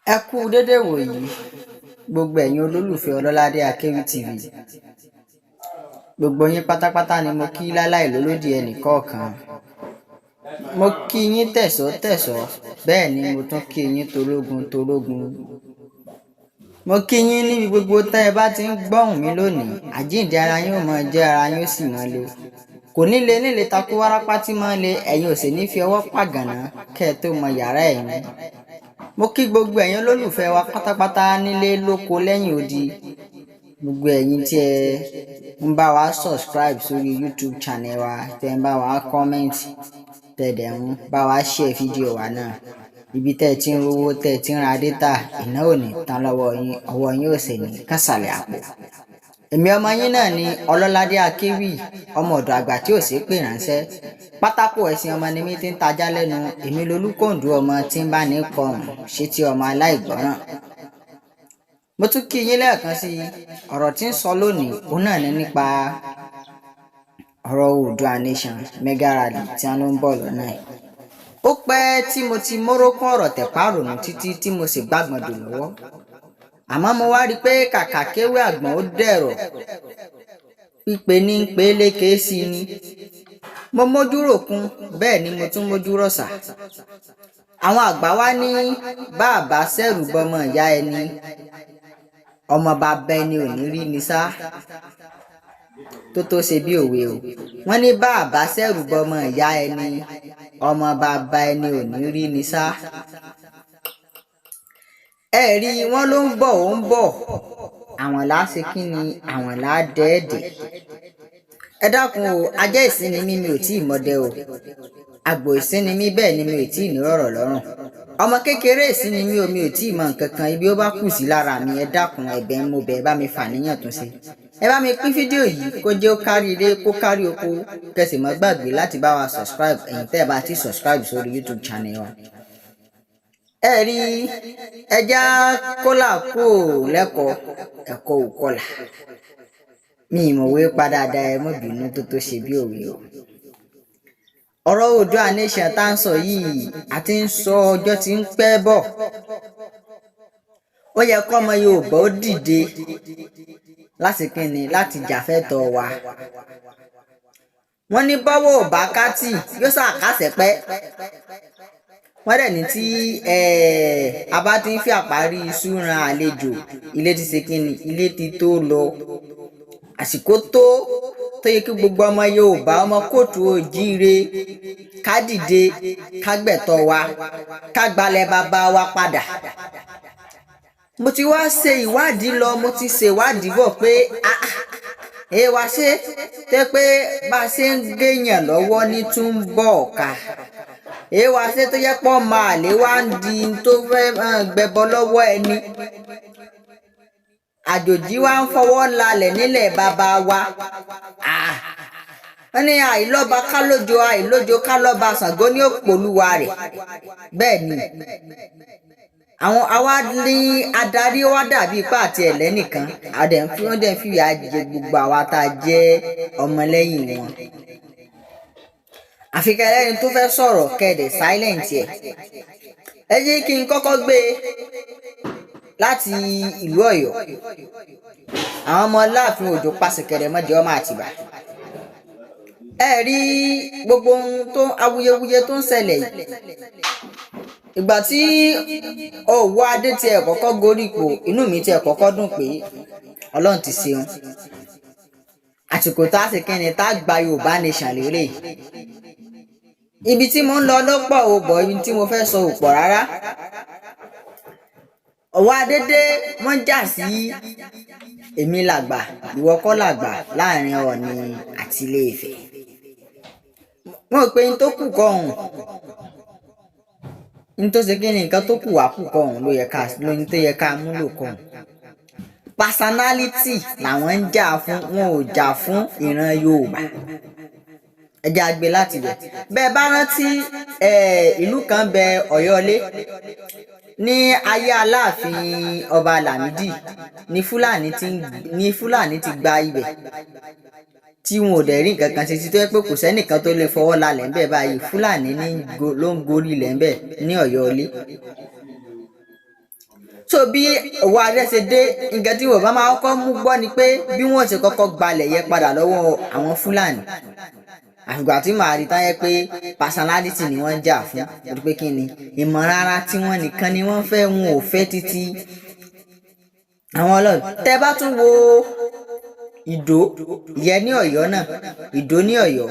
Ẹ kú dédé wòyí gbogbo ẹ̀yin olólùfẹ́ Ọlọ́ládé Akéwì TV. Gbogbo yín pátápátá ni mo kí láláì lólódì ẹnìkọ̀ọ̀kan. Mo kí yín tẹ̀sọ́ bẹ́ẹ̀ ni mo tún kí yín torógun. Mo kí yín níbi gbogbo tẹ́ ẹ bá ti ń gbọ́hùn mi lónìí. Àjíǹde ara yín ò mọ jẹ́, ara yín ó sì mọ́ le. Kò nílé takú wárápá tí máa ń le, ẹ̀yin ò sì ní fi ọwọ́ pàgànà kẹ́ ẹ tó mọ yàrá ẹ̀yin. Mo kí gbogbo ẹ̀yin olólùfẹ́ wa pátápátá nílé lóko lẹ́yìn odi. Gbogbo ẹ̀yin tí ẹ ń bá wa subscribe sórí YouTube channel wa, tẹ́ ń bá wa comment, tẹ́ dẹ̀ ń bá wa share fídíò wa náà. Ibi tẹ́ ti ń rówó, tẹ́ ti ń ra data, iná ò ní tán lọ́wọ́ yín, ọwọ́ yín ò sì ní kásàlẹ̀ àpò. Èmi ọmọ yín náà ni Ọlọ́ládé Akéwì, ọmọ ọ̀dọ̀ àgbà tí ò ṣe pè ránṣẹ́. Pátákó ẹ̀sìn ọmọ ni mí tí ń tajá lẹ́nu, èmi lolúkòǹdú ọmọ tí ń bá ní kọrùn ṣe ti ọmọ aláìgbọ́ràn. Mo tún kí yín lẹ́ẹ̀kan sí ọ̀rọ̀ tí ń sọ lónìí, òun náà ní nípa ọ̀rọ̀ Yoruba Nation mega rally tí wọ́n ló ń bọ̀ lọ́nà yìí. Ó pẹ́ tí mo ti mórókún ọ̀rọ̀ tẹ̀párùnù títí tí mo sì gbàgbọ́n dò lọ́wọ́. Àmọ́ mo wá rí i pé kàkà kéwé àgbọ̀n ó dẹ̀rọ̀, pípe ní ń pé lékè sí ni. Mo mójú ròkun bẹ́ẹ̀ ni mo tún mójú rọ̀ṣà. Àwọn àgbà wá ní bàbá sẹ́rù bọmọ ìyá ẹni, ọmọ bàbá ẹni ò ní rí ni sá. Tó ṣe bí òwe o. Wọ́n ní bàbá sẹ́rù bọmọ ìyá ẹni, ọmọ bàbá ẹni ò ní rí ni sá. Ẹ rí wọn ló ń bọ̀ ó ń bọ̀, àwọn láṣẹ kí ni àwọn ládẹ́ẹ̀dẹ̀. Ẹ dákun o, ajẹ́ ìsinmi mi ò tí ì mọdẹ o, àgbò ìsinmi mi bẹ́ẹ̀ ni mi ò tí ì ní rọ̀rọ̀ lọ́rùn. Ọmọ kékeré ìsinmi mi ò tí ì mọ nǹkan kan, ibi ó bá kù sí lára mi, ẹ dákun ẹ̀bẹ̀ mo bẹ̀ bá mi fàníyàn tún ṣe. Ẹ bá mi pín fídíò yìí kó jẹ́ ó kárí ilé kó kárí oko, kẹsì mọ́ gbàgbé láti bá wa subscribe ẹ̀yin tẹ́ ẹ bá ti subscribe sórí YouTube channel wa. Ẹ rí ẹja kólà kó lẹ́kọ̀ọ́ ẹ̀kọ́ òkọlà. Mi ìmọ̀wé padà da ẹ mọ́ bínú tó ṣe bí òwe o. Ọ̀rọ̀ Yoruba Nation tá ń sọ yìí àti ń sọ ọjọ́ tí ń pẹ́ bọ̀. Ó yẹ kọ́ ọmọ Yorùbá ó dìde láti kíni láti jàfẹ́tọ̀ọ́ wa. Wọ́n ní bọ́wọ́ ò bá kátì yóò ṣàkásẹ̀ pẹ́. Wọ́n dẹ̀ ní tí a bá ti ń fi àparí iṣu ran àlejò, ilé ti ṣe kíni, ilé ti tó lọ. Àsìkò tó yẹ kí gbogbo ọmọ Yorùbá, ọmọ kóòtù òjíire ká dìde ká gbẹ̀tọ́ wa, ká gbalẹ̀ bàbá wa padà. Mo ti wá ṣe ìwádìí lọ, mo ti ṣe ìwádìí bọ̀ pé wá ṣe tẹ́ pé bá a ṣe ń gèèyàn lọ́wọ́ ní tún ń bọ̀ ọ̀ka. Wá ṣe tó yẹ pọ́ máa lè wá ń di tó fẹ́ gbẹbọ lọ́wọ́ ẹni. Àjòjì wa ń fọwọ́ lalẹ̀ nílẹ̀ bàbá wa. Wọ́n ní àìlọ́ba kálójo, àìlójo kálọ́ba, Ṣàngó ní òpòlúwa rẹ̀. Bẹ́ẹ̀ ni àwọn àwa ní adarí wa dàbí ipá àti ẹ̀lẹ́ nìkan, wọ́n dẹ̀ ń fìyà jẹ gbogbo àwa tá a jẹ́ ọmọlẹ́yìn wọn. Àfikẹ́ ẹlẹ́ni tó fẹ́ sọ̀rọ̀ kẹ́ẹ̀dẹ̀ silent ẹ̀. Ẹ jẹ́ kí n kọ́kọ́ gbé láti ìlú Ọ̀yọ́. Àwọn ọmọ Láàfin Òjó pàṣẹkẹrẹ mọ́jọ́ ọmọ Àtìbà. Ẹ rí gbogbo ohun tó awuyewuye tó ń ṣẹlẹ̀ yìí. Ìgbà tí Ọ̀wọ́ Adé tiẹ̀ kọ́kọ́ gorí ipò, inú mi tiẹ̀ kọ́kọ́ dùn pé Ọlọ́run ti ṣeun. Àsìkò tá a ṣe kíni tá a gba Yoruba Nation lérè. Ibi tí mo ń lọ ló pọ̀ o, bọ̀ ibi tí mo fẹ́ sọ ò pọ̀ rárá. Ọ̀wọ́ Adé dé wọ́n jà sí èmi làgbà ìwọ kọ́ làgbà láàrin Ọọ̀ni àti Ilé-Ifẹ̀. Wọ́n pe n tó kù kọ́ ọ̀hún, n tó ṣe kíni nǹkan tó kù wá kù kọ́ ọ̀hún lóyún tó yẹ ká múlò kọ́ ọ̀hún. Personality làwọn ń jà fún, wọn ò jà fún ìran Yorùbá. Ẹ jẹ́ àgbẹ̀ láti bẹ̀. Bẹ́ẹ̀ bá rántí ìlú kan bẹ Ọ̀yọ́lé ní ayé Aláàfin Ọba Lámídì ní Fúlàní ti gba ibẹ̀ tí wọn ò dẹ̀ rí nǹkan kan ṣe sí, tó yẹ pé kò sẹ́nìkan tó lè fọwọ́ lálẹ̀ ńbẹ̀ báyìí. Fúlàní ló ń gorí ilẹ̀ ńbẹ̀ ní Ọ̀yọ́lé. so bí òwò adé ṣe dé nǹkan tí Yorùbá máa kọ́kọ́ mú gbọ́ ni pé bí wọ́n ṣe kọ́kọ́ gbalẹ̀ yẹn padà lọ́wọ́ àwọn Fúlàní àfìgbà tí màá rí táyẹ pé personality ni wọ́n jà fún torí pé kí ni ìmọ̀ràn ara tí wọ́n nìkan ni wọ́n fẹ́ wọn ò fẹ́ títí àwọn ọlọ́run. Tẹ́ bá tún wo Ìdó ìyẹn ní Ọ̀yọ́ náà Ìdó ní Ọ̀yọ́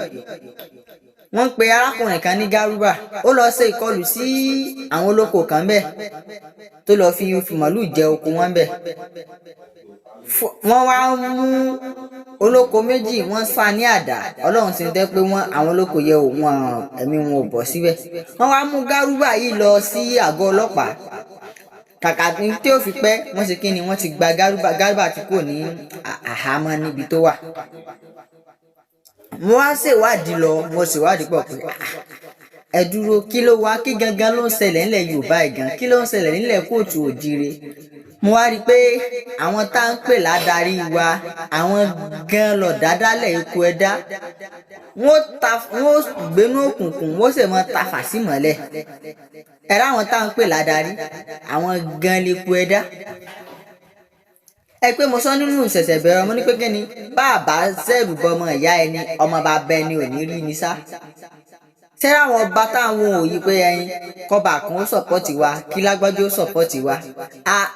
wọ́n pe arákùnrin kan ní Gárúbà ó lọ ṣe ìkọlù sí àwọn olóko kan bẹ́ẹ̀ tó lọ fi màlúù jẹ oko wọn bẹ́ẹ̀ wọ́n wá mú olóko méjì wọ́n sá ní àdá ọlọ́run ti dẹ́ pé àwọn olóko yẹ wọn ẹ̀mí wọn ò bọ́ síbẹ̀ wọ́n wá mú Gárúbà yìí lọ sí àgọ́ ọlọ́pàá kàkà tí ó fi pẹ́ wọ́n ṣe kí ni wọ́n ti gba Gárúbà tí kò ní àhámọ́ níbi tó wà. Mo wá ṣèwádìí lọ mo ṣèwádìí pọ̀ pé ẹ dúró kí ló wá kí gangan ló ń ṣẹlẹ̀ nílẹ̀ Yorùbá ìgàn kí ló ń ṣẹlẹ̀ nílẹ̀ kóòtù òjire. Mo wá rí i pé àwọn tá ń pè ládarí wa àwọn gan lọ dádálẹ̀ ikú ẹ̀dá wọ́n gbénú òkùnkùn wọ́n sì mọ tafà sí mọ́lẹ̀ ẹ̀rọ àwọn tá ń pè ládarí àwọn gan lè kú ẹ̀dá. Ẹ pé mo sọ nínú ìṣẹ̀ṣẹ̀ bẹ̀rẹ̀ mo ní pé kíni bàbá zẹ́rù bọmọ ìyá ẹni ọmọ bàbá ẹni ò ní rí ni sá. Sẹ́rà àwọn ọba táwọn òyì pé ẹyin kọba kan ó sọ̀pọ̀tì wa kí lágbájá ó sọ̀pọ̀tì wa.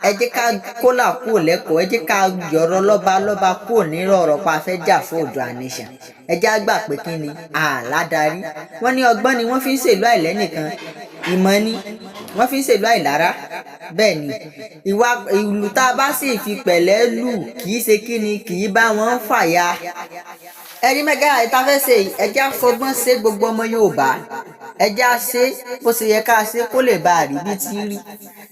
Ẹ jẹ́ ká kólà kúrò lẹ́kọ̀ọ́ ẹ jẹ́ ká yọ̀rọ̀ lọ́ba kúrò nírọ̀ ọ̀rọ̀ pa fẹ́ jà fún Oòduà Nation. Ẹ jẹ́ á gbà pé kíni àládarí wọ́n ní ọgbọ́n ni wọ́n fi ń ṣèlú àìlẹ́nìkan ìmọ̀ ni wọ́n fi ń ṣèlú àìlára bẹ́ẹ̀ ni ìlú tá a bá sì fi pẹ̀lẹ́ lù kì í ṣe kíni kì í bá wọn fàya. Ẹni mẹ́gà ìtafẹ́ ṣe ẹjẹ́ àfọgbọ́n ṣe gbogbo ọmọ Yorùbá ẹjẹ́ á ṣe bó ṣe yẹ ká ṣe kó lè bá a rí bí ti rí.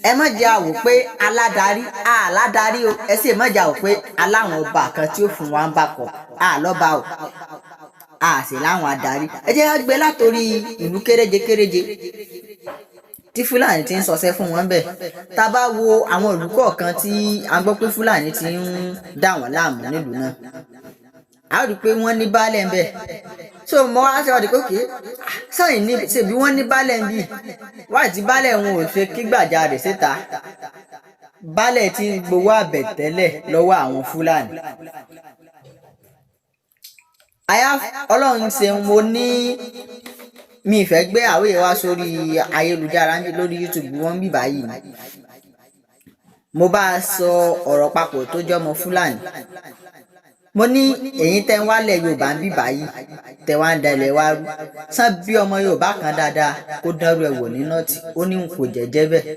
Ẹ má jẹ́ àwò pé aládarí o ẹ sì má jẹ́ àwò pé aláwọn ọba kan tí ó fún wa ń bà pọ̀ lọ́ba o sì láwọn adarí. Ẹ jẹ́ á gbé látòrí ìlú kéréje tí Fúlàní ti ń sọsẹ́ fún wọn bẹ́ẹ̀ tá a bá wo àwọn ìlú kọ̀ọ̀kan tí a gbọ́ pé Fúlàní ti ń dà wọ́n láàmú nílùú náà a rí i pé wọ́n ní baálẹ̀ ń bẹ̀ so mo wá ṣe ọdún kókè sẹ́yìn ní ṣèbí wọ́n ní baálẹ̀ ń bì wáyé tí baálẹ̀ wọn ò ṣe kígbàjarè síta baálẹ̀ ti ń gbowó àbẹ̀tẹ́lẹ̀ lọ́wọ́ àwọn Fúlàní. Ọlọ́run ṣeun mo ní mi ìfẹ́ gbé àwòyẹ wá sórí ayélujára lórí YouTube wọn bí báyìí mo bá a sọ ọ̀rọ̀ papọ̀ tó jọmọ Fúlàní mo ní èyí tẹ́ ń wálẹ̀ Yorùbá ń bí báyìí tẹ́ wá ń dalẹ̀ wá rú sàn bí ọmọ Yorùbá kan dáadáa kó dánrú ẹ̀ wò ní nọ́ọ̀tì ó ní kò jẹ́jẹ́ bẹ́ẹ̀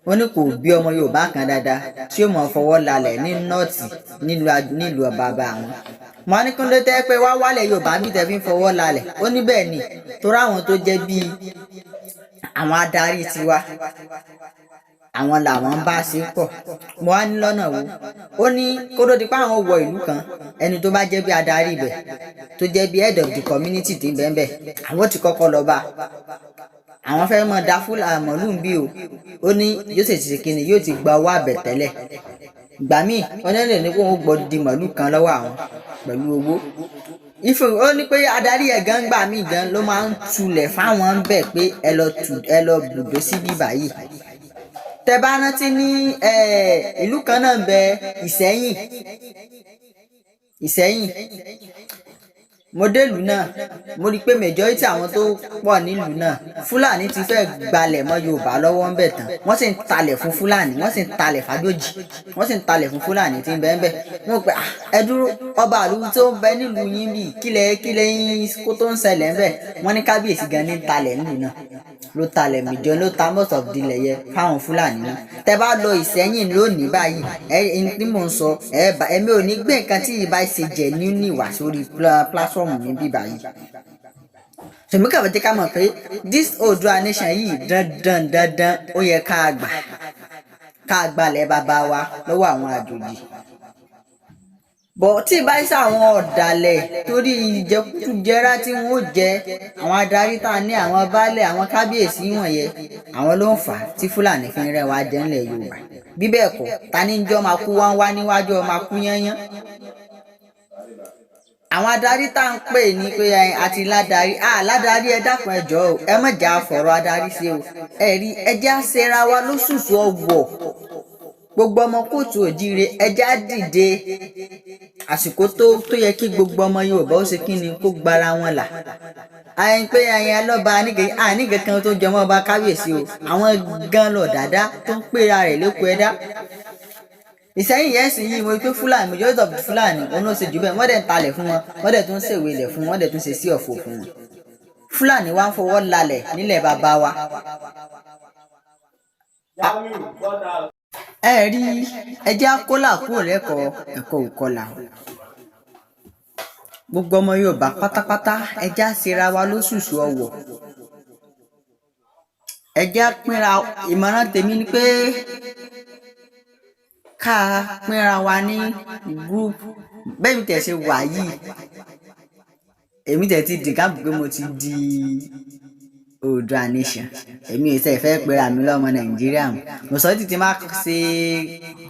ó ní kò bí ọmọ Yorùbá kan dáadáa tí ó mọ̀ fọwọ́ lalẹ̀ ní nọ́ọ̀tì nílùú bàbá àwọn. Mo ní kúndé tẹ́ pé wá wálẹ̀ Yorùbá bí tẹ́ fi ń fọwọ́ lalẹ̀ ó ní bẹ́ẹ̀ ni torí àwọn tó jẹ́ bíi àwọn adarí tiwa àwọn làwọn ń bá ṣe pọ̀. Mo wá ní lọ́nà wo ó ní kó tó di pé àwọn wọ ìlú kan ẹni tó bá jẹ́ bí adarí ibẹ̀ tó jẹ́ bí head of the community tí ń bẹ́ẹ̀ àwọn ti kọ́kọ́ lọ bá àwọn fẹ́ mọ dá Fúlàní mọ̀lú bí ó ní yóò sì ti kíni yóò ti gba owó àbẹ̀tẹ́lẹ̀ ìgbà míì wọ́n lè ní kó wọ́n gbọ́ di mọ̀lú kan lọ́wọ́ àwọn pẹ̀lú owó ó ní pé adarí ẹ̀ gan gbà mí gan ló máa ń tulẹ̀ fáwọn ń bẹ̀ pé ẹ lọ bùdó sí bíbá yìí. Tẹ́ bá rántí ní ìlú kan náà ń bẹ Ìṣẹ́yìn mo délùú náà mo rí i pé majority àwọn tó pọ̀ nílùú náà Fúlàní ti fẹ́ gbalẹ̀ mọ́ Yorùbá lọ́wọ́ ń bẹ̀ tán wọ́n sì ń talẹ̀ fún Fúlàní wọ́n sì ń talẹ̀ fàjòjì wọ́n sì ń talẹ̀ fún Fúlàní tí ń bẹ ń bẹ̀ wọ́n pẹ́ ẹ dúró ọba àlú tó ń bẹ nílùú yín bíi kílẹ̀ yín kó tó ń ṣẹlẹ̀ ń bẹ̀ wọ́n ní kábíyèsí gan ní talẹ̀ nílùú náà ló talẹ̀ mìjọ ló ta most of the lẹ̀yẹ fáwọn Fúlàní náà. Tẹ́ bá lọ Ìṣẹ́yìn lónìí báyìí ẹni tí mò ń sọ èmi ò ní gbé nǹkan tí ìbá ṣe jẹ ní ìwà sórí platform mi bí báyìí. Tèmi kàwé jẹ́ ká mọ̀ pé this Oòduà Nation yìí dandan ó yẹ ká gbalẹ̀ bàbá wa lọ́wọ́ àwọn àjòjì. Bọ̀ tí ìbá ṣe àwọn ọ̀dàlẹ̀ torí ìjẹkújẹrá tí wọ́n ó jẹ àwọn adarí tá a ní àwọn baálẹ̀ àwọn kábíyèsí wọ̀nyẹn àwọn ló ń fà á tí Fúlàní fi ń rẹwà jẹ ńlẹ̀ Yorùbá bí bẹ́ẹ̀ kọ́ ta ní jọ́ máa kú wá níwájú ọ máa kú yányán. Àwọn adarí tá à ń pè ní pé àti ládarí ẹ dákun ẹ jọ̀ọ́ ẹ má jà fọ̀rọ̀ adarí ṣe o ẹ rí ẹ jẹ́ àṣẹra wa lóṣùṣù ọwọ́ gbogbo ọmọ kóòtù òjíire ẹjá dìde àsìkò tó yẹ kí gbogbo ọmọ Yorùbá ó ṣe kí ni kó gbára wọn là àyìn pé àyìn alọ́ba àníkẹ́ kan tó jọmọ́ ọba kábíyèsí o àwọn gan lọ dáadáa tó ń pera rẹ̀ lẹ́kọ̀ọ́ ẹ̀dá Ìṣẹ́yìn yẹn sì yí mo pé Fúlàní majority of the Fúlàní òun ló ṣe jù bẹ́ẹ̀ wọ́n dẹ̀ ń talẹ̀ fún wọn wọ́n dẹ̀ tún ń ṣèwé ilẹ̀ fún wọn wọ́n dẹ̀ tún ṣe sí ọ̀fọ̀ fún wọn Fúlàní wá ń fọwọ́ lalẹ̀ nílẹ̀ bàbá wa. ẹ rí ẹjẹ́ akólà kúrò lẹ́kọ̀ọ́ ẹ̀kọ́ òkọlà gbogbo ọmọ Yorùbá pátápátá ẹjẹ́ àṣírà wa lóṣùṣù ọwọ̀ ẹjẹ́ pínra ìmọ̀ràn tèmi ni pé ká pínra wa ní gúrúùpù bẹ́ẹ̀ mi tẹ̀ ṣe wà yìí èmi tẹ̀ ti dìgáàbù pé mo ti di Yoruba Nation èmi ò sẹ́ fẹ́ pera mi lọ́mọ Nàìjíríà mo sọ títí máa ṣe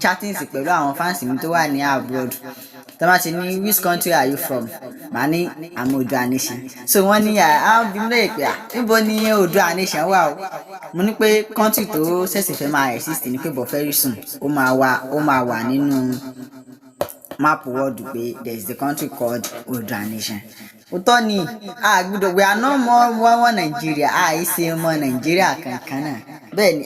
chattings pẹ̀lú àwọn fáǹsì mi tó wà ní abroad tó máa ṣe ní which country are you from màá ní I'm Yoruba Nation so wọ́n ní àwọn bí mo lè pè níbo ni Yoruba Nation wà o mo ní pé country tó ṣẹ̀ṣẹ̀ fẹ́ máa exist ní pé but very soon ó máa wà nínú map world pé there is the country called Yoruba Nation òótọ́ ni àgbùdọ̀ we are not more Nàìjíríà àìsè ọmọ Nàìjíríà kankan náà bẹ́ẹ̀ ni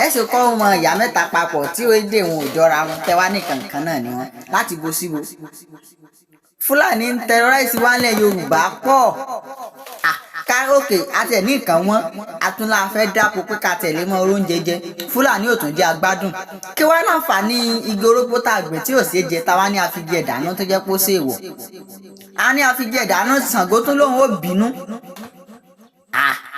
ẹ ṣe kọ́ ọmọ ìyá mẹ́ta papọ̀ tí ó dé wọn ò jọra wọn tẹ́wá ní kankan náà ni wọn láti bo síbo Fúlàní ń terrorize wálẹ̀ Yorùbá pọ̀ òkè àti ẹ̀ ní nǹkan wọn àtúnlá fẹ́ dáko pé ká tẹ̀lé mọ́ oúnjẹ jẹ Fúlàní ò tún jẹ́ agbádùn kí wá láǹfààní igi orógbó tá a gbìn tí ò ṣeé jẹ táwa ní àfijì ẹ̀dáná tó jẹ́ pé ó ṣe èèwọ̀ a ní àfijì ẹ̀dáná Ṣàngó tó lóun ó bínú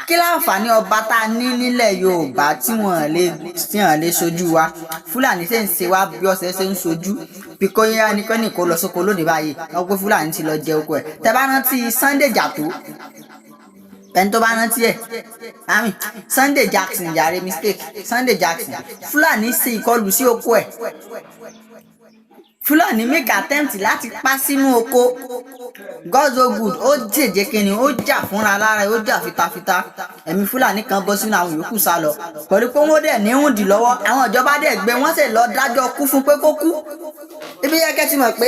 kí láǹfààní ọba tá a ní nílẹ̀ Yorùbá tí wọ́n lè sojú wa Fúlàní ṣe ń ṣe wá bí ọ̀sẹ̀ ṣe ń sojú bíkọ́ yẹn nìkan kó lọ sóko lónìí báyìí wọ́n pé Fúlàní ti lọ jẹ oko ẹ̀ tẹ́ bá rántí Sunday Jàtó ẹni tó bá rántí ẹ̀ Sunday Jackson yàrá mistake Sunday Jackson Fúlàní ṣe ìkọlù sí oko ẹ̀ Fúlàní make attempt láti pa sínú oko God so good ó jèjé kínní ó jà fúnra lára ó jà fitafita ẹ̀mí Fúlàní kan bọ́ sínú àwọn yòókù sá lọ pẹ̀lú pé wọ́n dẹ̀ níhùn dì lọ́wọ́ àwọn ìjọba dẹ̀ gbé wọ́n sì lọ dájọ́ kú fún pé kó kú ibi yẹ kẹ́ ti mọ̀ pé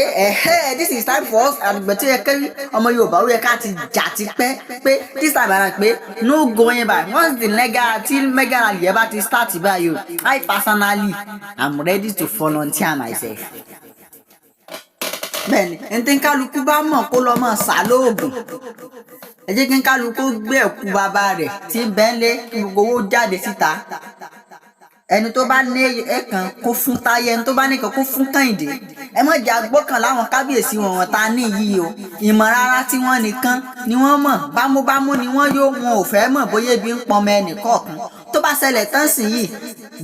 this is time for us àgbẹ̀ tó yẹ kẹ́ ọmọ Yorùbá ó yẹ ká ti jà ti pẹ́ pé this time ara pé no going back once the legal till mega rally yẹn bá ti start báyìí o I personally am ready to volunteer myself. Bẹ́ẹ̀ni ẹni tí kálukú bá mọ̀ kó lọ mọ̀ sá lóògùn ẹ jẹ́ kí kálukú gbé ẹ̀kú bàbá rẹ̀ tí ń bẹ́ẹ̀ lé kí gbogbo owó jáde síta ẹni tó bá ní ẹ̀kan kó fún Táyé ẹni tó bá ní ẹ̀kan kó fún Kẹ́hìndé ẹ má jẹ́ agbọ́kàn láwọn kábíyèsí wọn ta ní yìí o ìmọ̀ rárá tí wọ́n nìkan ni wọ́n mọ̀ bámúbámú ni wọ́n yóò wọn ò fẹ́ mọ̀ bóyá ebi ń pọnmọ ẹnì kọ̀ọ̀kan tó bá ṣẹlẹ̀ tán sí yìí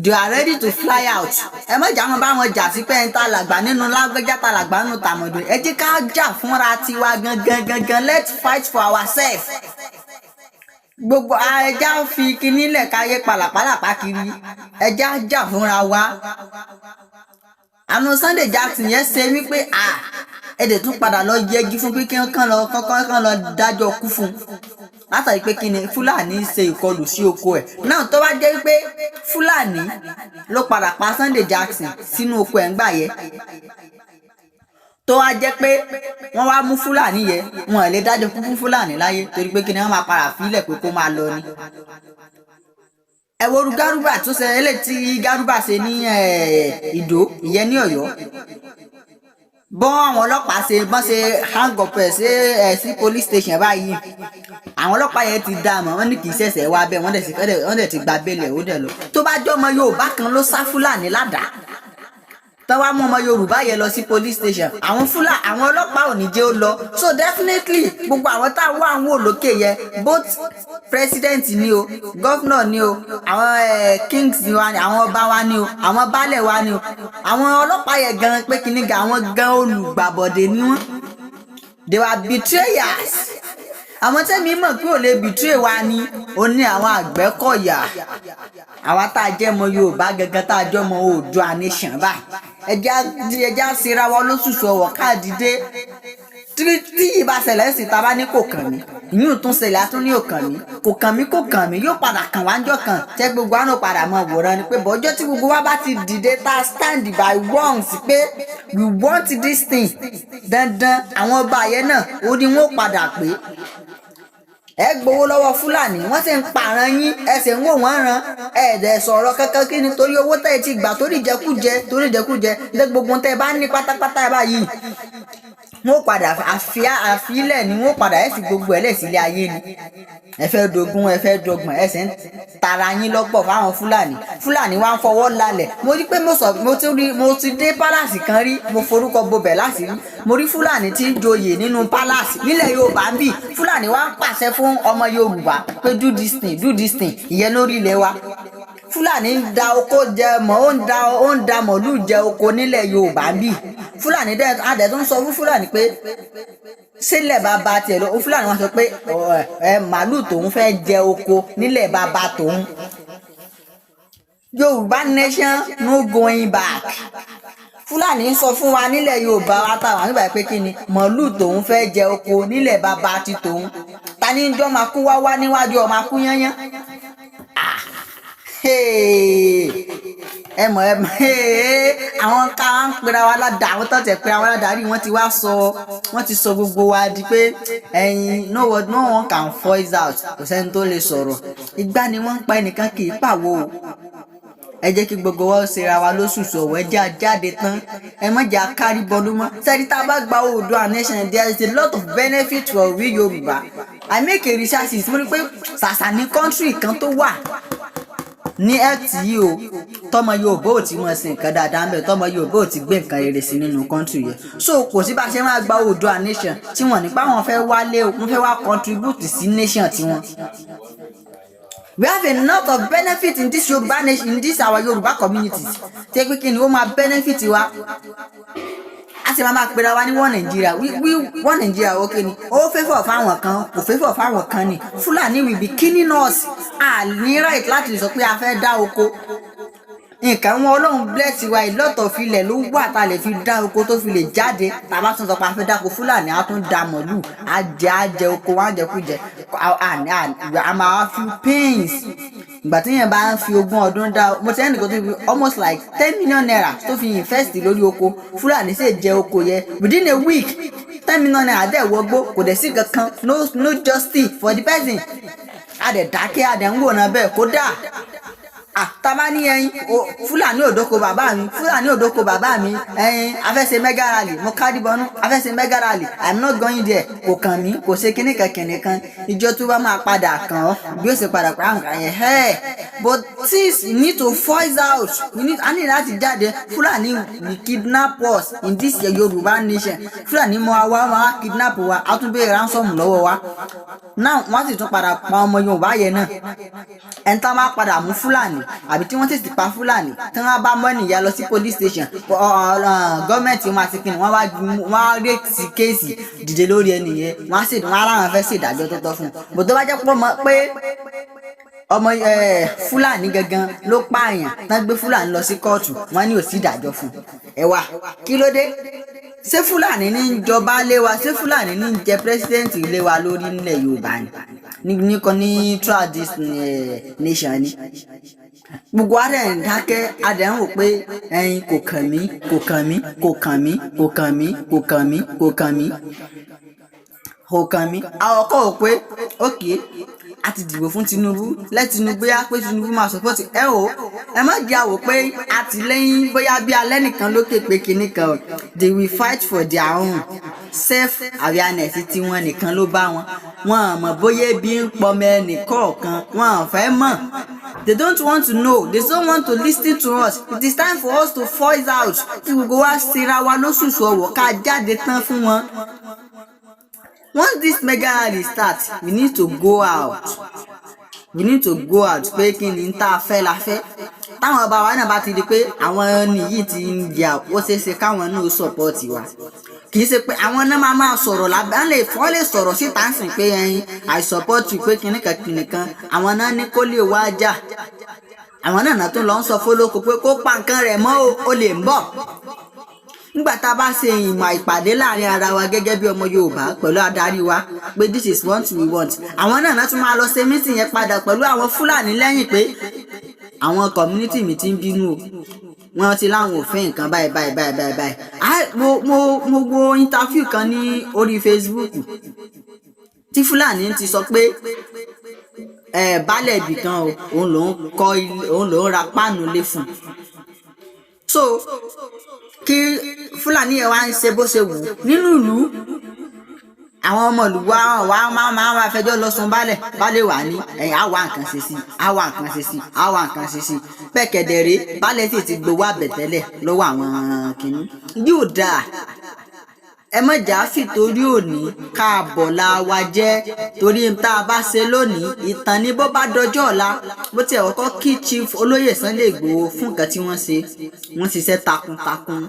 they are ready to fly out ẹ má jà wọn bá wọn jà sí pé ẹni tá làgbà nínú lágbẹ́jà tá làgbà nínú tàmọ̀dò ẹ jẹ́ ká jà fúnra tiwa gangan let's fight for ourselves gbogbo ẹja fi kinní lẹ̀ káyé pàlàpàlàpà kiri ẹja jà fúnra wa àná Sunday Jackson yẹn ṣe wípé ẹ̀dẹ̀ tún padà lọ yẹgi fún pé kí wọ́n lọ dájọ́ kú fún látàrí pé kí ni Fúlàní ṣe ìkọlù sí oko ẹ̀ náà tó bá jẹ́ wípé Fúlàní ló padà pa Sunday Jackson sínú oko ẹ̀ ń gbà yẹ tó wá jẹ́ pé wọ́n wá mú Fúlàní yẹn wọn ò lè dájọ́ kú fún Fúlàní láyé torí pé kí ni wọ́n máa padà fílẹ̀ pé kó máa lọ ni. ẹ wo orú Gárúbà tó ṣe eléyìí tí Gárúbà ṣe ní Ìdó ìyẹn ní Ọ̀yọ́ bọ́n àwọn ọlọ́pàá ṣe hang up sí police station báyìí àwọn ọlọ́pàá yẹn ti dá àmọ́ wọ́n ní kì í ṣẹ̀ṣẹ̀ wá bẹ́ẹ̀ wọ́n dẹ̀ ti gba bẹ́ẹ̀lẹ̀ ó dẹ̀ lọ tó bá jọ́ ọmọ Yorùbá kan ló sá Fúlàní ládàá tó wá mú ọmọ Yorùbá yẹn lọ sí police station àwọn ọlọ́pàá ò ní jẹ́ ó lọ so definitely gbogbo àwọn táwọn àwọn olókè yẹn both president ni o governor ni o àwọn kings ni wa ni àwọn ọba wa ni o àwọn baálẹ̀ wa ni o àwọn ọlọ́pàá yẹn gan pé kíní gan àwọn gan olùgbàbọ̀dé ni wọ́n they were betrayers àwọn tẹ́mi mọ̀ pé ò lè betray wa ni ó ní àwọn Àgbẹ̀kọ̀yà àwa tá a jẹ́ ọmọ Yorùbá gangan tá a jẹ́ ọmọ Oòduà Nation báyìí ẹja síra wa lóṣùṣù ọwọ́ káàdìdé tí ìbá ṣẹlẹ̀ sí ta bá ní kò kàn mí ìyún tún ṣẹlẹ̀ á tún ní òkàn mí kò kàn mí yóò padà kàn wá ńjọ́ kan tẹ́ gbogbo àná padà mọ wòran ni pé bọ́jọ́ tí gbogbo wa bá ti dìde tá stand by one sí pé we want this thing dandan àwọn ọba yẹn náà ó ní wọn padà pé ẹ gbowó lọ́wọ́ Fúlàní wọ́n sì ń pààrọ̀ yín ẹsẹ̀ ń wò wọ́n ran ẹ̀ẹ́dẹ̀ sọ̀rọ̀ kankan kí ni torí owó tẹ́ ẹ ti gbà torí ìjẹkújẹ lé gbogbo tẹ́ ẹ bá ní pátápátá báyìí wọ́n padà àfilẹ̀ ni wọ́n padà ẹ fi gbogbo ẹ̀ lẹ̀ sílé ayé ni ẹ fẹ́ dogun ẹ fẹ́ dọgbọ̀n ẹsẹ̀ ń tara yín lọ́pọ̀ fáwọn Fúlàní wá ń fọwọ́ lálẹ̀ mo rí pé mo ti dé pálásì kan rí mo forúkọ bobẹ̀ láti rí mo rí Fúlàní tí ń joyè nínú pálásì nílẹ̀ Yorùbá ń bì Fúlàní wá ń pàṣẹ fún ọmọ Yorùbá pé do this thing ìyẹn lórí ilẹ̀ wa Fúlàní ń da oko jẹ mọ́ ó ń da mọ̀lúù jẹ oko nílẹ̀ Yorùbá ń bì Fúlàní adẹ̀ tó ń sọ fún Fúlàní pé sílẹ̀ bàbá tiẹ̀ lọ Fúlàní wọn sọ pé màálùú tòun fẹ́ jẹ oko nílẹ̀ bàbá tòun Yoruba Nation no going back Fúlàní ń sọ fún wa nílẹ̀ Yorùbá wa táwọn nígbà pé kí ni màálùú tòun fẹ́ jẹ oko nílẹ̀ bàbá ti tòun ta ni ń jọ́ máa kú wá níwájú ọmọ akú yányán àwọn ká ń pera wa ládàá àwọn tó tẹ̀ pera wa ládàá rí wọ́n ti sọ gbogbo wa di pé ẹ̀yin no one can voice out kò sẹ́ni tó lè sọ̀rọ̀ ìgbà ni wọ́n ń pa ẹnìkan kì í pàwọ́ o ẹ jẹ́ kí gbogbo wa ṣera wa lóṣooṣù ọ̀wọ́ ẹ jẹ́ àjáde tán ẹ má jẹ́ àkárí bọ́lú mọ́ sẹ́ni tá a bá gba Oòduà Nation there is a lot of benefit for we Yorùbá I make a research mo rí pé ṣàṣà ní country kan tó wà ní ẹtì yìí o tọmọ Yorùbá ò tí wọn sin nǹkan dáadáa ńbẹ tọmọ Yorùbá ò tí gbé nǹkan rere sí nínú kọ́ńtì yẹn so kò sí bá a ṣe máa gba Oòduà Nation tí wọn nípa wọn fẹ́ wálé o wọn fẹ́ wá contribute sí nation tiwọn. We have a lot of benefit in this Yoruba Nation in this our Yoruba communities ṣé pé kí ni ó máa benefit wa a sì máa pera wa ní one Nigeria one Nigeria okay ni ó favour fáwọn kan kò favour fáwọn kan ni Fúlàní will be killing us a ní right láti sọ pé a fẹ́ dá oko nǹkan wọn Ọlọ́run bless wa ìlọ́tọ̀ filẹ̀ ló wà tá a lè fi dá oko tó fi lè jáde tàbá tún sọ pé a fẹ́ dáko Fúlàní á tún da mọ̀lúù àjẹ oko wọn àjẹkújẹ a máa fi pains ìgbà tí yẹn bá ń fi 20 ọdún dá mo ti ẹnì kan tó fi almost like 10 million naira tó fi invest lórí oko Fúlàní sì jẹ oko yẹn within a week 10 million naira dẹ̀ wọgbó kò dẹ̀ sí kankan no justice for the person adẹ̀ dákẹ́ adẹ̀ ń wò náà bẹ́ẹ̀ kódà tàbá ní ẹyin Fúlàní òdòkó bàbá mi ẹyin afẹ́sẹ̀ mega rally mo kárí bọnú afẹ́sẹ̀ mega rally I'm not going there kò kàn mí kò ṣe kíníkan ìjọ tó bá máa padà kàn ọ́ bí ó ṣe padà pa àwọn yẹn but since you need to voice out a ní láti jáde Fúlàní we kidnap us in this Yoruba Nation Fúlàní mọ àwa máa kidnap wa a tún béèrè ransom lọ́wọ́ wa now wọ́n sì tún padà pa ọmọ Yorùbá yẹn náà ẹni tá máa padà mú Fúlàní àbí tí wọ́n tètè pa Fúlàní tí wọ́n bá mọ́nì ya lọ sí police station gọ́ọ̀mẹ̀ntì wọn àti kìnnì wọ́n wá ré sí kéèsì dìde lórí ẹni yẹn wọ́n aláwọn fẹ́ sí ìdájọ́ tó tọ́ fún un bó tó bá jẹ́ pé ọmọ Fúlàní gangan ló pààyàn tán gbé Fúlàní lọ sí kóòtù wọ́n ní ò sí ìdájọ́ fún un ẹ wá kí ló dé ṣé Fúlàní ní ìjọba lé wa ṣé Fúlàní ní jẹ pírẹsidẹ́ǹtì lé wa lórí nílẹ̀ Yorùbá ni nìkan ní throughout this nation ni gbogbo adẹ ń dákẹ́ adẹ ń wò pé ẹyin kò kàn mí àwọn kọ́ ò pé okay a ti dìbò fún Tinubu let Tinubu yá pé Tinubu máa support ẹ má jẹ́ àwò pé àtìlẹ́yìn bóyá bí alẹ́ nìkan lókè pé kinní kan they will fight for their own self awareness tí wọ́n nìkan ló bá wọn mọ̀ bóyá ebi ń pọmọ ẹnìkọ̀ọ̀kan wọn fẹ́ mọ̀. They don't want to know. They don't want to listen to us. It is time for us to voice out. Kí gbogbo wa ṣera wa lóṣooṣù ọ̀wọ̀ ká jáde tán fún wọn. Once this mega rally starts, we need to go out. Pé kí ni tá a fẹ́ la fẹ́. Táwọn ọba wa náà bá ti di pé àwọn ẹni yìí ti ń jà ó ṣeéṣe káwọn náà support wa. Kì í ṣe pé àwọn náà máa sọ̀rọ̀ lábẹ́ wọ́n lè sọ̀rọ̀ síta ń sìn pé ẹyin I support you pé kìnìkan àwọn náà ní kó lè wá jà. Àwọn náà tó lọ ń sọ fólókò pé kó pa nǹkan rẹ̀ mọ́ ó lè ń bọ̀. nígbà tá a bá ṣe ìmọ̀ ìpàdé láàrin ara wa gẹ́gẹ́ bí ọmọ Yorùbá pẹ̀lú adarí wa pé this is what we want, àwọn náà tún máa lọ ṣe meeting yẹn padà pẹ̀lú àwọn Fúlàní lẹ́yìn pé àwọn community mi ti ń bínú o, wọ́n ti láwọn ò fẹ́ nǹkan báyìí. mo wo interview kan ní orí Facebook tí Fúlàní ti sọ pé baálẹ̀ ibì kan o, òun lòún ra páànù lé fún un. So kí Fúlàní yẹn wá ń ṣe bó ṣe wù nínú ìlú, àwọn ọmọ ìlú wa máa fẹjọ́ lọ sùn baálẹ̀ wà ní ẹ̀yìn àwa nǹkan ṣe sí bẹ́ẹ̀ kẹ̀dẹ̀rẹ́ baálẹ̀ sì ti gbowó àbẹ̀tẹ́lẹ̀ lọ́wọ́ àwọn kìnnì. yóò dáa ẹ má jà fi torí òní ká bọ̀lá wa jẹ́, torí tá a bá ṣe lónìí ìtàn ni bó bá dọjọ́ ọ̀la. bó tiẹ̀ kọ́kọ́ kí Chief Olóyè Sunday Igboho fún nǹkan tí wọ́n ṣiṣẹ́ takuntakun.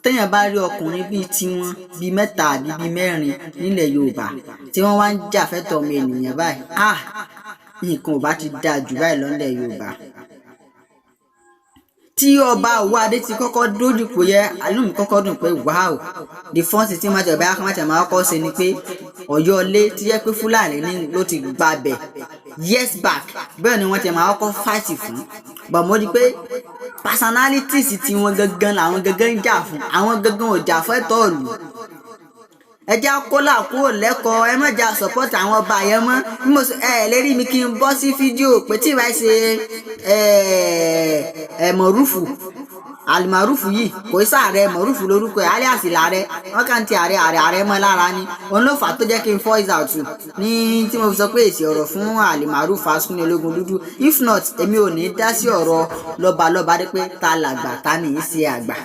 téèyàn bá rí ọkùnrin bíi tiwọn bíi mẹ́ta àbí bíi mẹ́rin nílẹ̀ Yorùbá tí wọ́n wá ń jà fẹ́tọ̀ ọmọ ènìyàn báyìí, nǹkan ò bá ti dáa jù báyìí lọ́nlẹ̀ Yorùbá. tí ọba Òwò Adé ti kọ́kọ́ dójúpò yẹ alómi kọ́kọ́ dùn pé wow, the first thing tí máa tẹ̀ báyà kọ́mọ̀tẹ̀ máa kọ́ ṣe ni pé Ọ̀yọ́ ilé tí yẹ pé Fúlàní ló ti gbabẹ̀ years back, bẹ́ẹ̀ ni wọ́n tẹ̀ máa kọ́ fight fún. bọ̀mọ́ di pé personalities tí wọ́n gangan làwọn gangan ń jà fún, àwọn gangan ò jà fún ẹ̀tọ́ ìlú. ẹ jẹ́ kólà kúrò lẹ́kọ̀ọ́, ẹ má jà support àwọn ọba yẹn mọ́. bí mo ṣe lérí mi kí n bọ́ sí fídíò pé tí ìbá ṣe Mọ̀rúfù Àlìmọ̀rúfù yìí kò sí ààrẹ Mọ̀rúfù lórúkọ ẹ̀ alias làárẹ, wọ́n kàn ti ààrẹ mọ́ lára ni. òun ló fà á tó jẹ́ kí n voice out ní tí mo fi sọ pé èsì ọ̀rọ̀ fún Àlìmọ̀rúfù Asúnni ológun dúdú. if not èmi ò ní dá sí ọ̀rọ̀ lọ́balọ́ba dé pé ta làgbà ta nìyí ṣe àgbà,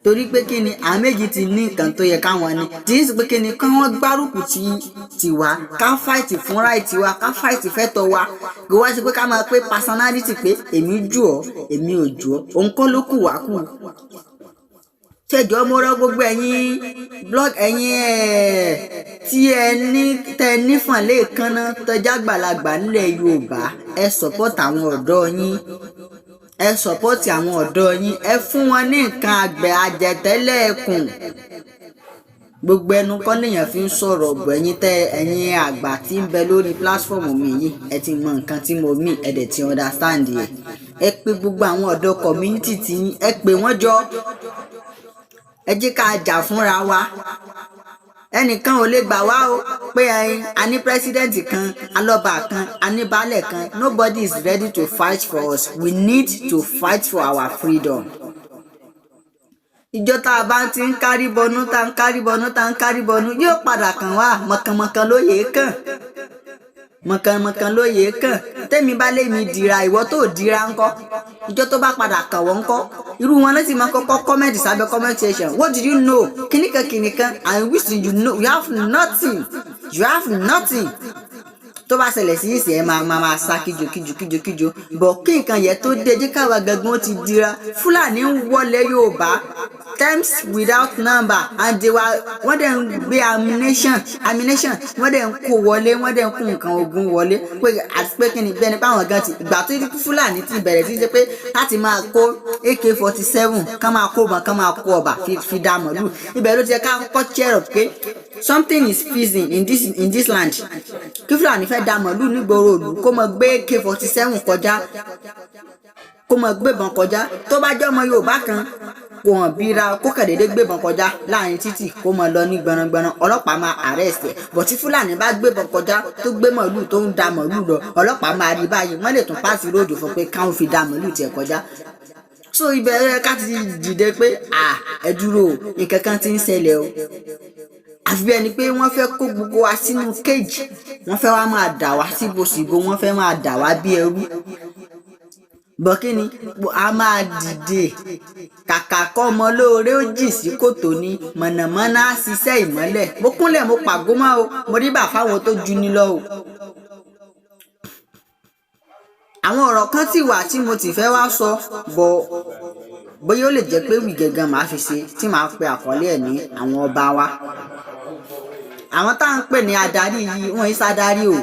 torí pé kí ni àwọn méjì ti ní nǹkan tó yẹ káwọn ní, tí ń sọ pé kí ni kí wọ́n gbárùkù ti wá, ká fáìtì fún ráìtì wa, ká fáìtì fẹ́tọ̀ wa. kò wá sí pé ká máa pé personality pé èmi jù ọ́ èmi ò jù ọ́, òun kọ́ ló kù wá kù. ṣèjọ́ mo rọ́ gbogbo ẹ̀yin blog ẹ̀yin tí tẹ nífọ̀n lẹ́ẹ̀kanná tọjá gbàlagbà nílẹ̀ Yorùbá, ẹ support àwọn ọ̀dọ́ yín, ẹ sọpọ́tì àwọn ọ̀dọ́ yín, ẹ fún wọn ní nǹkan àgbẹ̀ àjẹtẹ́lẹ̀ ẹkùn. gbogbo ẹnu kọ́ lèèyàn fi ń sọ̀rọ̀ bọ̀ ẹ̀yin àgbà tí ń bẹ lórí platform mi yìí, ẹ ti mọ nǹkan tí mo mí ẹ dẹ̀ ti understand yẹ. ẹ pé gbogbo àwọn ọ̀dọ́ community tí yín, ẹ pè wọ́n jọ, ẹ jẹ́ ká jà fúnra wa. ẹnìkan ò lè gbà wá o pé a ní president kan, alọ́ba kan, a ní baálẹ̀ kan. nobody is ready to fight for us. we need to fight for our freedom. ìjọ tá a bá ti ń kárí bọnú yóò padà kàn wá. mọ̀kànmọ̀kàn lóye kàn. tẹ́mi bá lé mi dìra ìwọ tó dìra ńkọ́? ìjọ tó bá padà kàn wọ́n ńkọ́? irú wọn lọ́sìn máa kọ́kọ́ comment sábẹ́ comment section. what did you know? kìnìkan I wish you know. you have nothing. tó bá ṣẹlẹ̀ sí ìsìn ẹ̀ máa sá kíjokíjo bọ̀ kí nǹkan yẹn tó dé jẹ́ káwa gangan ó ti dira. Fúlàní ń wọlé Yorùbá times without number, and wọ́n dẹ̀ ń gbé ammunition wọ́n dẹ̀ ń kó wọlé, wọ́n dẹ̀ ń kó nǹkan ogun wọlé àti pé kí ni bẹ́ẹ̀ ni báwọn gan ti ìgbà tó yẹ Fúlàní ti bẹ̀rẹ̀ sí ṣe pé láti máa kó AK-47 kán máa kó ọba kán máa kó ọba fi dá mọ̀lú. ibẹ̀ ló ti yẹ ká kọ́kọ́ cheer up pé something is fizzing in this land. kí Fúlàní fẹ́ dá mọ̀lú nígboro òlu kó mọ gbé AK-47 kọjá, kó mọ gbébọn kọjá. tó bá jẹ́ ọmọ Yorùbá kan kò hàn bíra kó kẹ̀dédé gbébọn kọjá láàrin títì kó mọ lọ ní gbọ̀nàgbọ̀nà, ọlọ́pàá máa arrest ẹ̀. bọ̀ tí Fúlàní bá gbébọn kọjá tó gbé mọ̀lú tó ń da mọ̀lú lọ, ọlọ́pàá máa rí báyìí, wọ́n lè tún páàsì róòdù fún pé káwọn fi da mọ̀lú tiẹ̀ kọjá. so ibẹ̀ ká ti dìde pé ẹ dúró nǹkan kan ti ń ṣẹlẹ̀ o. àfi bí ẹni pé wọ́n fẹ́ kó gbogbo wa sínú cage, wọ́n fẹ́ wá máa dà wá síbòsíbò, wọ́n fẹ́ máa dà wá bí ẹrú. bọ́ kí ni a máa dìde kàkà kọ́ ọmọ lóore ó jì sí kòtò ní mọ̀nàmọ́ná ṣiṣẹ́ ìmọ́lẹ̀. mo kúnlẹ̀ mo pàgómọ́ o, mo rí bà fáwọn tó ju ni lọ o. àwọn ọ̀rọ̀ kan ti wà tí mo ti fẹ́ wá sọ bọ̀ bóyá ó lè jẹ́ pé wì gangan màá fi ṣe tí màá pe àkọlé ẹ̀ ní àwọn ọba wa. àwọn tá à ń pè ní adarí yìí wọ́n ń ṣàdarí o,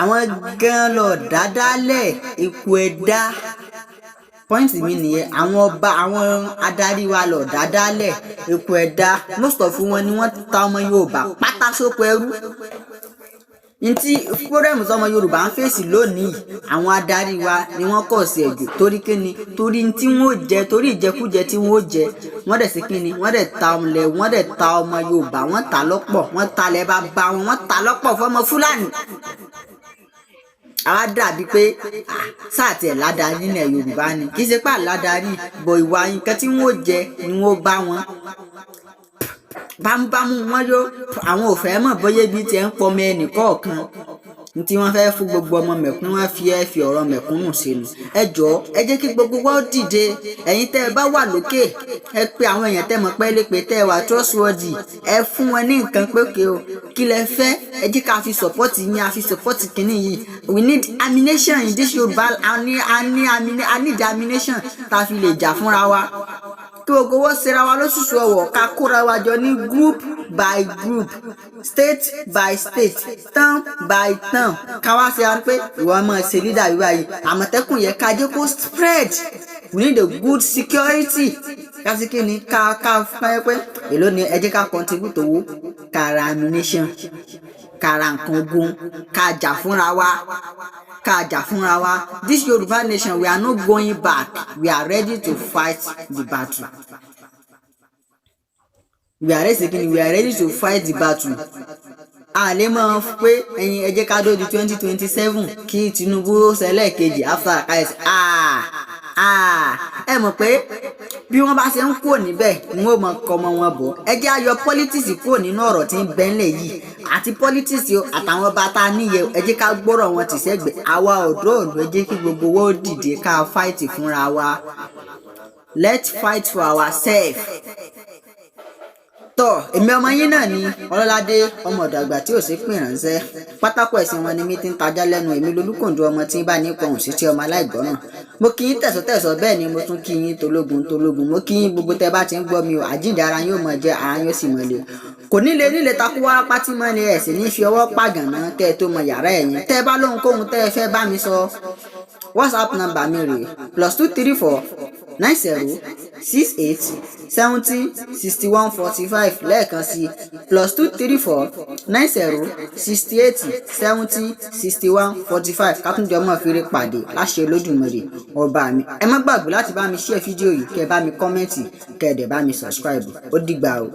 àwọn gan lọ dáadáalẹ̀ ikú ẹ̀dá point mi nìyẹn. Àwọn ọba àwọn adarí wa lọ dáadáalẹ̀ epo ẹ̀dá most of wọn ni wọ́n ta ọmọ Yorùbá pátá sóko ẹrú. Ntí fúrẹ́mù tọmọ Yorùbá ń fèsì lónìí àwọn adarí wa ni wọ́n kọ̀ sí ẹ̀jù torí kíni torí tí wọ́n ó jẹ torí ìjẹkújẹ tí wọ́n ó jẹ wọ́n dẹ̀ sí kíni wọ́n dẹ̀ ta ọmọlẹ̀ wọ́n dẹ̀ ta ọmọ Yorùbá wọ́n ta lọ́pọ̀ wọ́n ta lẹ́ bá ba wọn wọ́n ta lọ́pọ̀ fọmọ Fúlàní. Àwa dàbí pé sáà tiẹ̀ ládàárí nílẹ̀ Yorùbá ni kì í ṣe pé àládàárí bọ̀ ìwà nǹkan tí wọ́n ó jẹ ni wọ́n ó bá wọn bámúbámú wọn yó àwọn ò fẹ́ mọ̀ bóyá ibi tí ẹ ń pọmọ ẹnì kọ̀ọ̀kan tí wọ́n fẹ́ fún gbogbo ọmọ mẹ̀kúnnù wọn fi ọ̀rọ̀ mẹ̀kúnnù sínú. Ẹ jọ̀ọ́ ẹ jẹ́ kí gbogbo wa dìde ẹ̀yin tẹ́ ẹ bá wà lókè ẹ pé àwọn èèyàn tẹ́ mọ̀ pẹ́lẹ́pẹ́ tẹ́ ẹ wà trustworthy ẹ fún wọn ní nǹkan pé o kí lẹ fẹ́ ẹ jẹ́ ká fi support yín a fi support kínní yìí. We need ammunition in this Yorùbá I need ammunition tá a fi lè jà fúnra wa kí gbogbo wọn ṣera wa lóṣùṣù ọwọ́ ká kóra wa jọ ní group by group state by state town by town ká wá ṣe pé ìwọ ọmọ ṣe leader yìí báyìí Àmọ̀tẹ́kùn yẹ ká jẹ́ kó spread. We need a good security kásì kí ni ká fẹ́ pé èló ni ẹ jẹ́ ká contribute owó ká ra ammunition ká ra nǹkan ogun ká jà fúnra wa This Yoruba nation we are not going back we are ready to fight the battle. We are ready to fight the battle. A lè mọ̀ pé ẹ̀yin ẹ jẹ́ ká dó di 2027 kí Tinubu ṣẹlẹ̀ kejì after káyọ̀sí ẹ mọ̀ pé bí wọ́n bá ṣe ń kúrò níbẹ̀ ni wọ́n mọ̀ kọ́ ọmọ wọn bọ̀. Ẹ jẹ́ ayọ̀ politics kúrò nínú ọ̀rọ̀ tí ń bẹ ńlẹ̀ yìí àti politics àtàwọn ọba tá a níyẹ ẹ jẹ́ ká gbọ́rọ̀ wọn tì sẹ́gbẹ̀ẹ́. Àwa ọ̀dọ́ ẹ jẹ́ kí gbogbo wọn dìde ká fight fúnra wa. Let's fight for ourselves. Tọ́ èmi ọmọ yín náà ni Ọlọ́ládé ọmọ ọ̀dọ̀ àgbà tí ò sí pín ránṣẹ́ pátákó ẹ̀sìn wọn ni mi ti ń tajá lẹ́nu èmi lolúkòǹdó ọmọ tí ń bá ní pọ̀hùn sí tí ọmọ aláìgbọ́ràn. Mo kí yín tẹ̀sọ̀tẹ̀sọ̀ bẹ́ẹ̀ ni mo tún kí yín tológun mo kí yín gbogbo tẹ́ bá ti ń gbọ́ mi o àjíǹde ara yín ò mọ̀ jẹ́ ara yín ó sì mọ̀ lé kò nílé takú wá pátí mọ́ ni ẹ̀ sì ní fi ọwọ́ pàgànà kẹ́ ẹ tó mọ yàrá ẹ̀yìn tẹ́ bá lóhunkóhun tẹ́ ẹ fẹ́ bá mi sọ WhatsApp number mi rè +234 90 68 70 61 45 lẹ́ẹ̀kan sí +234 90 68 70 61 45 kátúndé ọmọ fèrè pàdé láṣẹ Olódùmarè ọba mi. Ẹ má gbàgbé láti bá mi share fídíò yìí kẹ́ ẹ bá mi kọ́mẹ́ǹtì kẹ́ ẹ dẹ̀ bá mi subscribe ó dìgbà o.